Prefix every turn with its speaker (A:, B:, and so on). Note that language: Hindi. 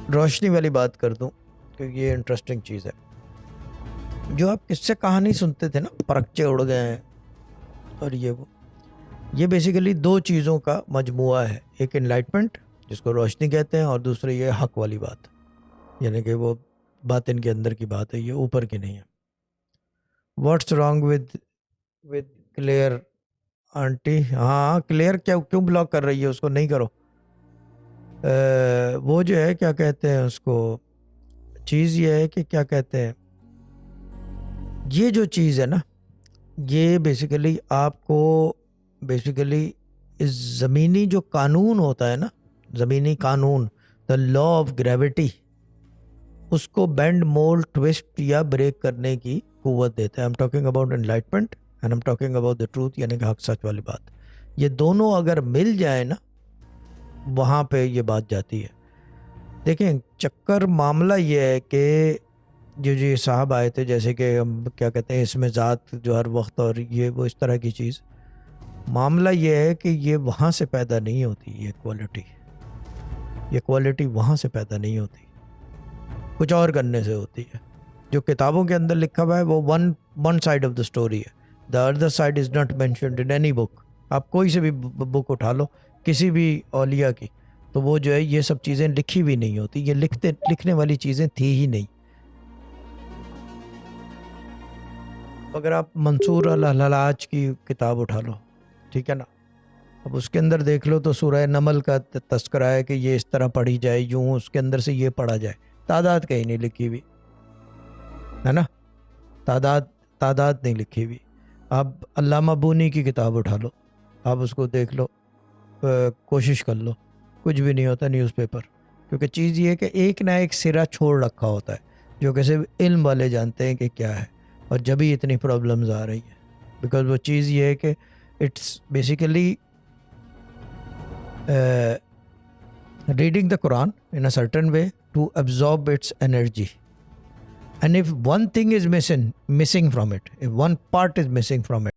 A: रोशनी वाली बात कर दूं, क्योंकि ये इंटरेस्टिंग चीज़ है। जो आप किससे कहानी सुनते थे ना, परखचे उड़ गए हैं और ये बेसिकली दो चीज़ों का मजमुआ है। एक इनलाइटमेंट, जिसको रोशनी कहते हैं, और दूसरी ये हक वाली बात, यानी कि वो बात इनके अंदर की बात है, ये ऊपर की नहीं है। What's wrong with clear aunty? हाँ, क्लियर क्या क्यों ब्लॉक कर रही है? उसको नहीं करो। वो जो है, क्या कहते हैं उसको, चीज़ ये है कि क्या कहते हैं, ये जो चीज़ है ना, ये बेसिकली आपको बेसिकली इस ज़मीनी जो कानून होता है ना, ज़मीनी कानून, द लॉ ऑफ ग्रेविटी, उसको बेंड, मोल्ड, ट्विस्ट या ब्रेक करने की कुव्वत देता है। I am talking about enlightenment and I am talking about the truth, यानी कि हक सच वाली बात। ये दोनों अगर मिल जाए ना, वहाँ पे ये बात जाती है। देखें, चक्कर मामला ये है कि जो साहब आए थे, जैसे कि हम क्या कहते हैं इसमें ज़ात जो हर वक्त, और ये वो इस तरह की चीज़, मामला ये है कि ये वहाँ से पैदा नहीं होती। ये क्वालिटी वहाँ से पैदा नहीं होती, कुछ और करने से होती है। जो किताबों के अंदर लिखा हुआ है वो one side of the story है। The other side is not mentioned in any book. आप कोई से भी बुक उठा लो, किसी भी औलिया की, तो वो जो है ये सब चीज़ें लिखी भी नहीं होती। ये लिखने वाली चीज़ें थी ही नहीं। अगर आप मंसूर अल-हलाज की किताब उठा लो, ठीक है ना, अब उसके अंदर देख लो तो सूरह नमल का तस्करा है कि ये इस तरह पढ़ी जाए, यूँ उसके अंदर से ये पढ़ा जाए। तादाद कहीं नहीं लिखी हुई है ना, तादाद नहीं लिखी हुई। आप अल्लामा बूनी की किताब उठा लो, आप उसको देख लो, कोशिश कर लो, कुछ भी नहीं होता न्यूज़पेपर। क्योंकि चीज़ ये है कि एक ना एक सिरा छोड़ रखा होता है, जो कि सिर्फ इल्म वाले जानते हैं कि क्या है, और जब ही इतनी प्रॉब्लम्स आ रही हैं। बिकॉज वो चीज़ ये है कि it's basically reading the Quran in a certain way to absorb its energy. And if one thing is missing from it, if one part is missing from it,